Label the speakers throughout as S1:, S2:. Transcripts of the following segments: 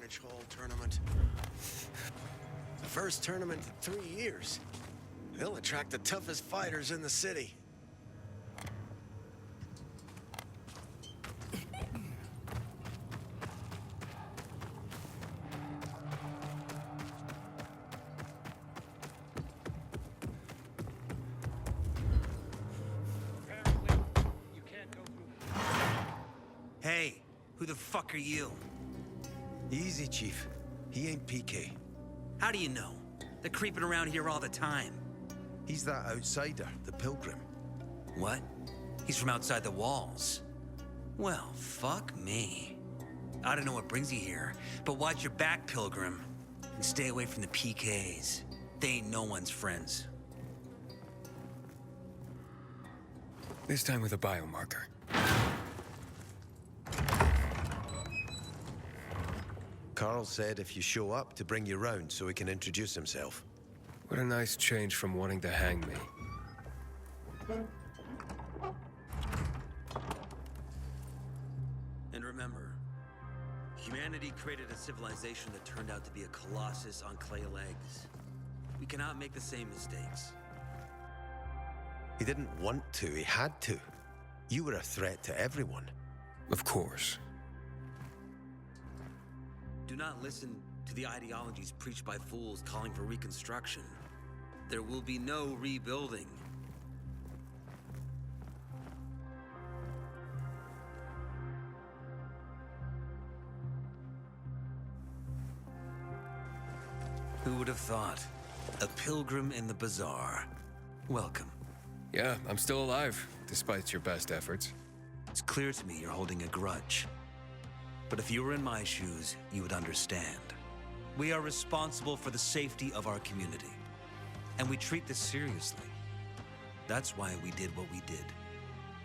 S1: Edge Hall tournament. The first tournament in 3 years. They'll attract the toughest fighters in the city.
S2: Hey, who the fuck are you?
S1: Easy, Chief. He ain't PK.
S2: How do you know? They're creeping around here all the time.
S1: He's that outsider, the Pilgrim.
S2: What? He's from outside the walls. Well, fuck me. I don't know what brings you here, but watch your back, Pilgrim. And stay away from the PKs. They ain't no one's friends.
S3: This time with a biomarker.
S1: Carl said if you show up to bring you round so he can introduce himself.
S3: What a nice change from wanting to hang me.
S2: And remember, humanity created a civilization that turned out to be a colossus on clay legs. We cannot make the same mistakes.
S1: He didn't want to, he had to. You were a threat to everyone.
S3: Of course.
S2: Do not listen to the ideologies preached by fools calling for reconstruction. There will be no rebuilding. Who would have thought? A pilgrim in the bazaar. Welcome.
S3: Yeah, I'm still alive, despite your best efforts.
S2: It's clear to me you're holding a grudge. But if you were in my shoes, you would understand. We are responsible for the safety of our community. And we treat this seriously. That's why we did what we did.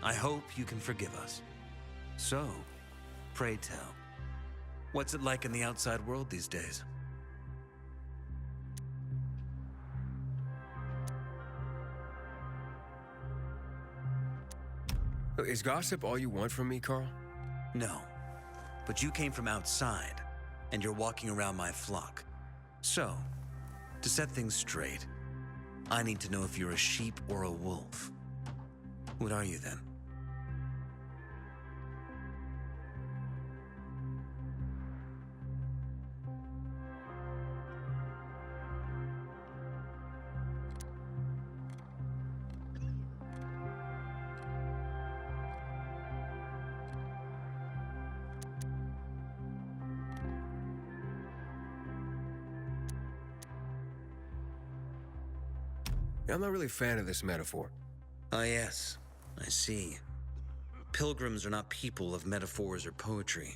S2: I hope you can forgive us. So, pray tell, what's it like in the outside world these days?
S3: Is gossip all you want from me, Carl?
S2: No. But you came from outside, and you're walking around my flock. So, to set things straight, I need to know if you're a sheep or a wolf. What are you then?
S3: I'm not really a fan of this metaphor.
S2: Ah, yes. I see. Pilgrims are not people of metaphors or poetry.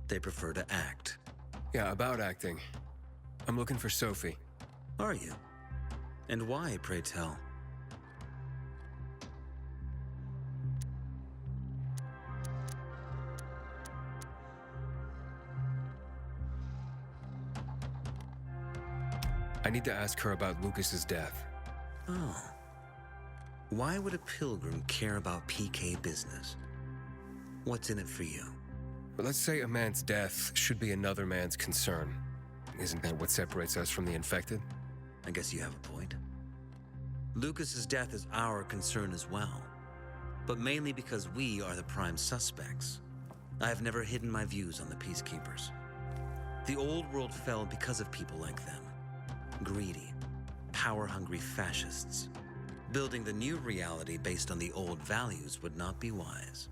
S2: They prefer to act.
S3: Yeah, about acting. I'm looking for Sophie.
S2: Are you? And why, pray tell?
S3: I need to ask her about Lucas's death.
S2: Oh. Why would a pilgrim care about PK business? What's in it for you?
S3: But let's say a man's death should be another man's concern. Isn't that what separates us from the infected?
S2: I guess you have a point. Lucas's death is our concern as well, but mainly because we are the prime suspects. I have never hidden my views on the Peacekeepers. The old world fell because of people like them. Greedy, power-hungry fascists. Building the new reality based on the old values would not be wise,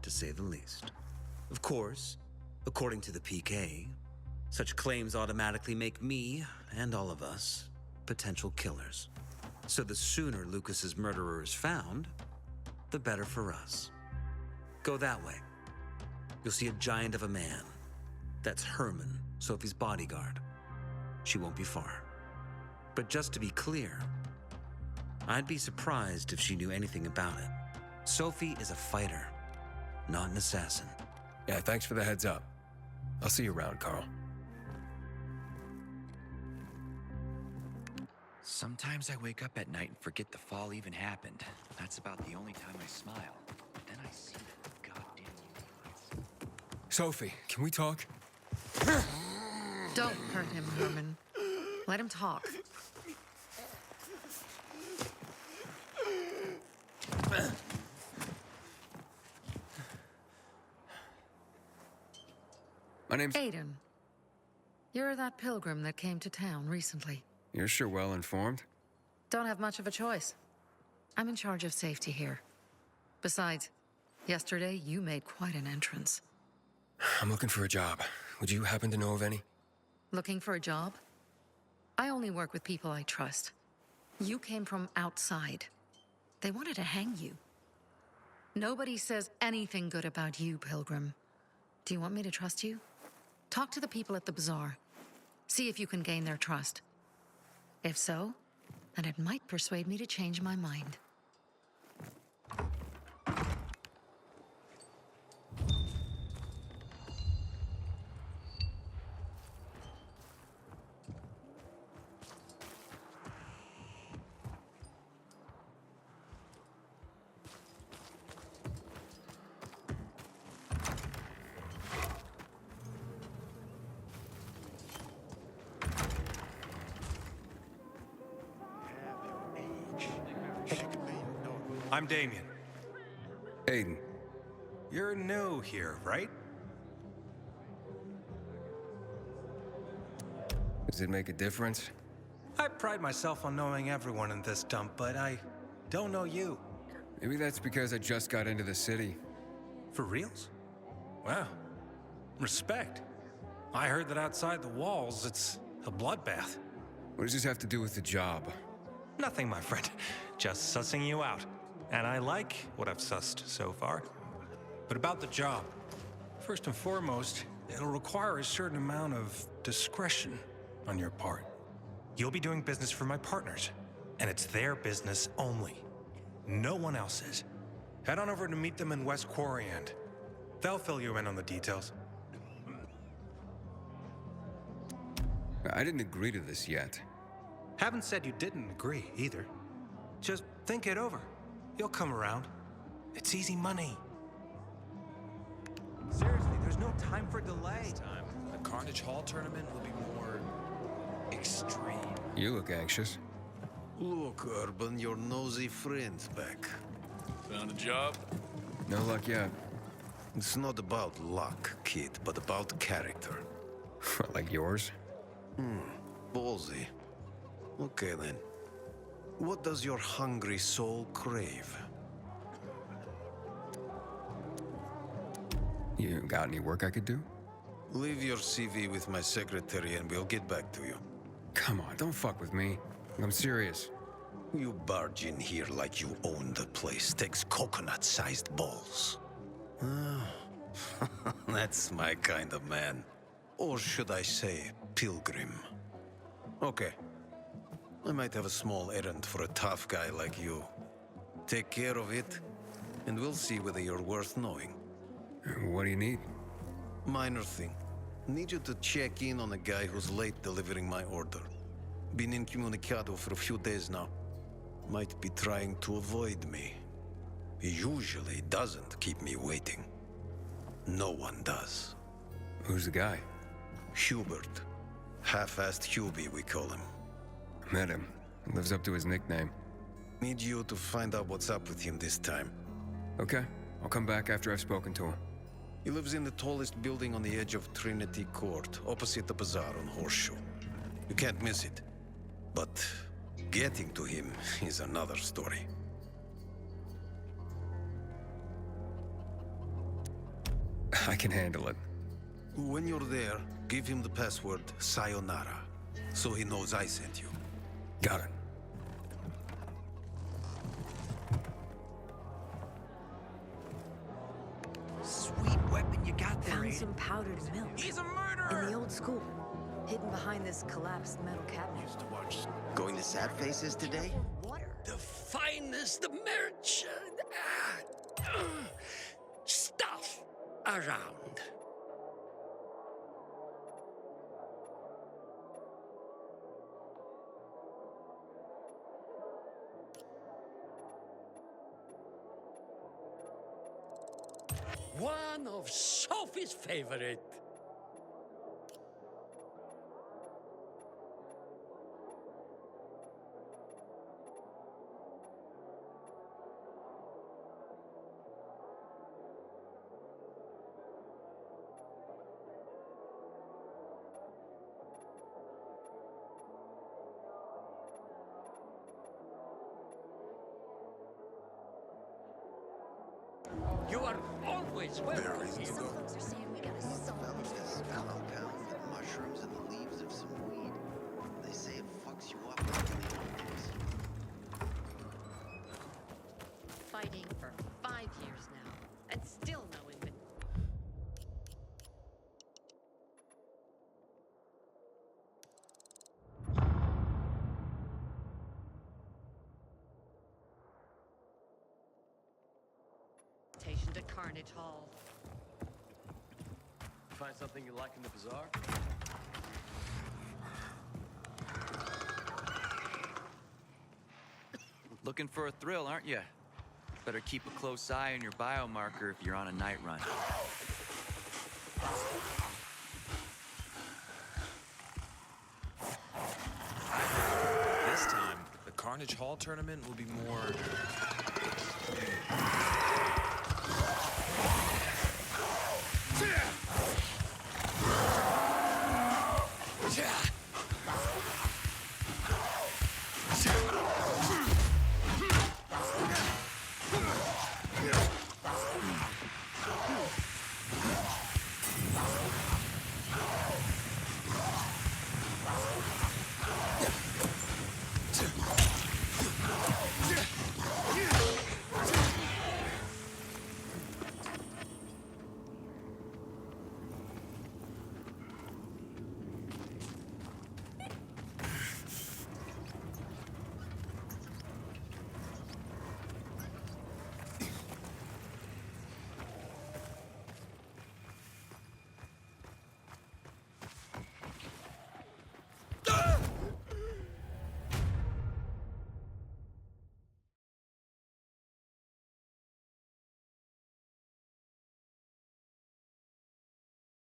S2: to say the least. Of course, according to the PK, such claims automatically make me, and all of us, potential killers. So the sooner Lucas's murderer is found, the better for us. Go that way. You'll see a giant of a man. That's Herman, Sophie's bodyguard. She won't be far. But just to be clear, I'd be surprised if she knew anything about it. Sophie is a fighter, not an assassin.
S3: Yeah, thanks for the heads up. I'll see you around, Carl.
S4: Sometimes I wake up at night and forget the fall even happened. That's about the only time I smile. Then I see the goddamn lights.
S3: Sophie, can we talk?
S5: Don't hurt him, Herman. Let him talk.
S3: My name's...
S5: Aiden. You're that pilgrim that came to town recently.
S3: You're sure well informed.
S5: Don't have much of a choice. I'm in charge of safety here. Besides, yesterday you made quite an entrance.
S3: I'm looking for a job. Would you happen to know of any?
S5: Looking for a job? I only work with people I trust. You came from outside. They wanted to hang you. Nobody says anything good about you, Pilgrim. Do you want me to trust you? Talk to the people at the bazaar. See if you can gain their trust. If so, then it might persuade me to change my mind.
S6: I'm Damien.
S3: Aiden.
S6: You're new here, right?
S3: Does it make a difference?
S6: I pride myself on knowing everyone in this dump, but I don't know you.
S3: Maybe that's because I just got into the city.
S6: For reals? Wow. Respect. I heard that outside the walls, it's a bloodbath.
S3: What does this have to do with the job?
S6: Nothing, my friend. Just sussing you out. And I like what I've sussed so far. But about the job. First and foremost, it'll require a certain amount of discretion on your part. You'll be doing business for my partners, and it's their business only. No one else's. Head on over to meet them in West Quarry End. They'll fill you in on the details.
S3: I didn't agree to this yet.
S6: Haven't said you didn't agree, either. Just think it over. You'll come around. It's easy money. Seriously, there's no time for delay.
S7: The Carnage Hall tournament will be more extreme.
S3: You look anxious.
S1: Look, Urban, your nosy friend's back.
S7: Found a job?
S3: No luck yet.
S1: It's not about luck, kid, but about character.
S3: Like yours?
S1: Ballsy. Okay, then. What does your hungry soul crave?
S3: You got any work I could do?
S1: Leave your CV with my secretary and we'll get back to you.
S3: Come on, don't fuck with me. I'm serious.
S1: You barge in here like you own the place. Takes coconut-sized balls. That's my kind of man. Or should I say, pilgrim. Okay. I might have a small errand for a tough guy like you. Take care of it, and we'll see whether you're worth knowing.
S3: What do you need?
S1: Minor thing. Need you to check in on a guy who's late delivering my order. Been incommunicado for a few days now. Might be trying to avoid me. He usually doesn't keep me waiting. No one does.
S3: Who's the guy?
S1: Hubert. Half-assed Hubie, we call him.
S3: Met him. Lives up to his nickname.
S1: Need you to find out what's up with him this time.
S3: Okay. I'll come back after I've spoken to him.
S1: He lives in the tallest building on the edge of Trinity Court, opposite the bazaar on Horseshoe. You can't miss it. But getting to him is another story.
S3: I can handle it.
S1: When you're there, give him the password Sayonara, so he knows I sent you.
S3: Got it.
S4: Sweet weapon you got there,
S8: Found
S4: Aiden.
S8: some powdered milk.
S4: He's a murderer!
S8: In the old school. Hidden behind this collapsed metal cabinet.
S9: Going to Sad Faces today?
S8: Water.
S10: The finest merchant stuff around. One of Sophie's favorite. You are always welcome here.
S8: Some folks are saying we gotta solve
S9: Found
S8: this.
S9: this compound with mushrooms and the leaves of some weed. They say it fucks you up like in the old days.
S11: Fighting for 5 years now, and still no invitation. To Carnage Hall.
S12: Find something you like in the bazaar?
S4: Looking for a thrill, aren't you? Better keep a close eye on your biomarker if you're on a night run.
S7: This time, the Carnage Hall tournament will be more